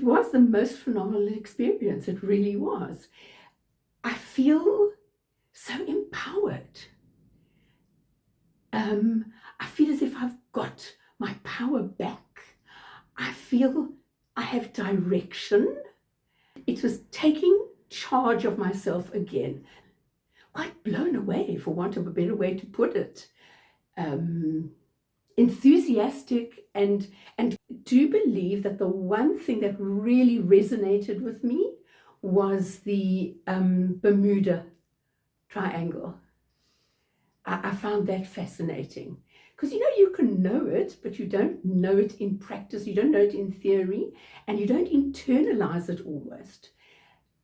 was the most phenomenal experience. It really was. I feel so empowered. I feel as if I've got my power back. I feel I have direction. It was taking charge of myself again. Quite blown away, for want of a better way to put it. Enthusiastic, and do believe that the one thing that really resonated with me was the Bermuda Triangle. I found that fascinating, because you can know it, but you don't know it in practice, you don't know it in theory, and you don't internalize it almost.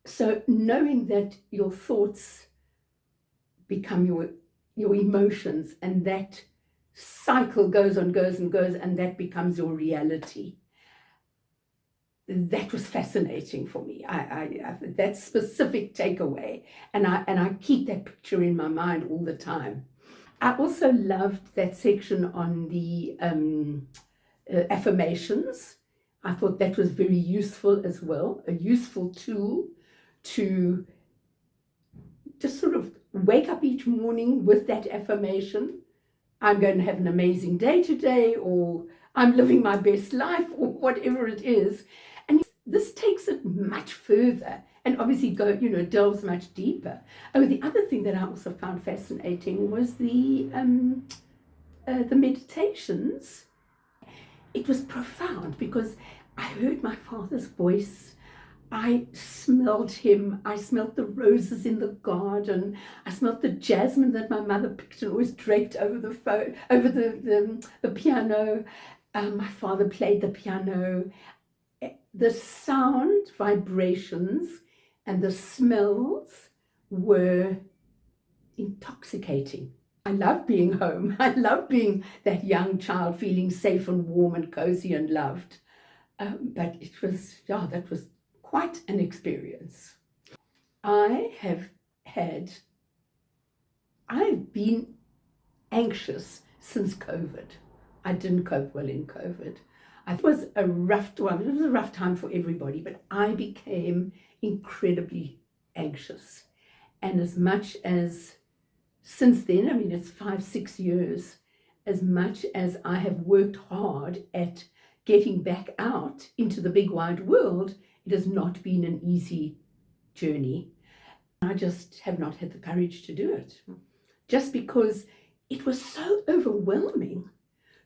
So knowing that your thoughts become your emotions, and that cycle goes on, goes and goes, and that becomes your reality. That was fascinating for me. I that specific takeaway, and I keep that picture in my mind all the time. I also loved that section on the affirmations. I thought that was very useful as well, a useful tool to just sort of wake up each morning with that affirmation. I'm going to have an amazing day today, or I'm living my best life, or whatever it is. And this takes it much further, and obviously delves much deeper. Oh, the other thing that I also found fascinating was the meditations. It was profound, because I heard my father's voice. I smelled him. I smelled the roses in the garden. I smelled the jasmine that my mother picked and always draped over the piano. My father played the piano. The sound vibrations and the smells were intoxicating. I love being home. I love being that young child, feeling safe and warm and cozy and loved. But that was quite an experience. I've been anxious since COVID. I didn't cope well in COVID. It was a rough one. It was a rough time for everybody, but I became incredibly anxious. And as much as since then, it's 5-6 years, as much as I have worked hard at getting back out into the big wide world, it has not been an easy journey. I just have not had the courage to do it, just because it was so overwhelming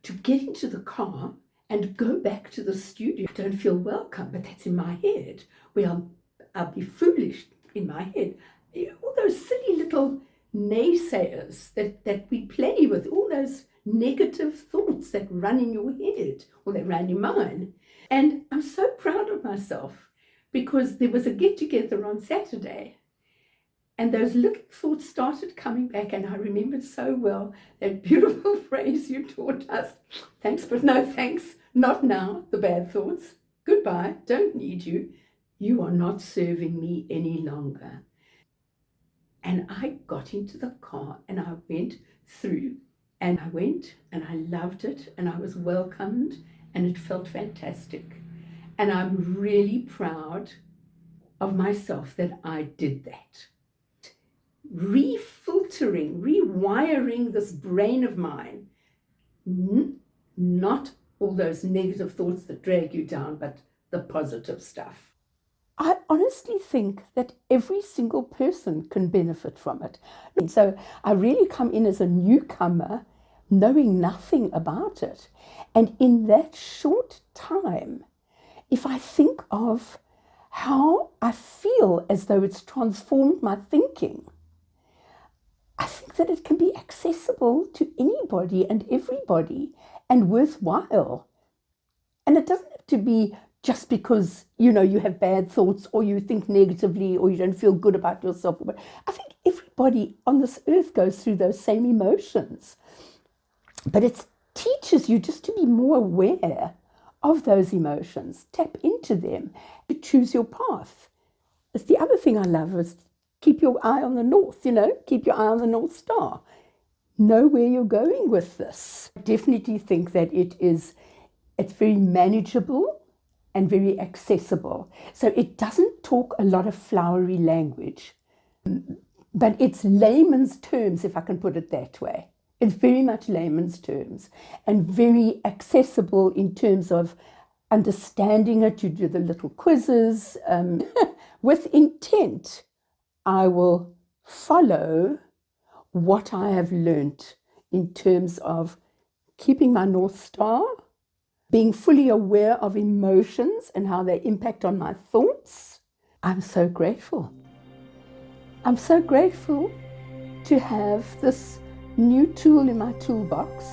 to get into the car and go back to the studio. I don't feel welcome, but that's in my head, where I'll be foolish in my head. All those silly little naysayers that we play with, all those negative thoughts that run in your head, or that run in your mind. And I'm so proud of myself, because there was a get-together on Saturday, and those little thoughts started coming back, and I remembered so well that beautiful phrase you taught us: thanks, but no thanks, not now, the bad thoughts. Goodbye, don't need you. You are not serving me any longer. And I got into the car and I went through, and I went and I loved it, and I was welcomed, and it felt fantastic. And I'm really proud of myself that I did that. Refiltering, rewiring this brain of mine. Not all those negative thoughts that drag you down, but the positive stuff. I honestly think that every single person can benefit from it. And so I really come in as a newcomer, knowing nothing about it. And in that short time, if I think of how I feel as though it's transformed my thinking, I think that it can be accessible to anybody and everybody, and worthwhile. And it doesn't have to be just because, you have bad thoughts, or you think negatively, or you don't feel good about yourself. But I think everybody on this earth goes through those same emotions. But it teaches you just to be more aware of those emotions, tap into them, to choose your path. It's the other thing I love, is keep your eye on the north, keep your eye on the North Star. Know where you're going with this. I definitely think that it's very manageable, and very accessible. So it doesn't talk a lot of flowery language, but it's layman's terms, if I can put it that way. It's very much layman's terms and very accessible in terms of understanding it. You do the little quizzes. With intent, I will follow what I have learnt in terms of keeping my North Star, being fully aware of emotions and how they impact on my thoughts. I'm so grateful. I'm so grateful to have this new tool in my toolbox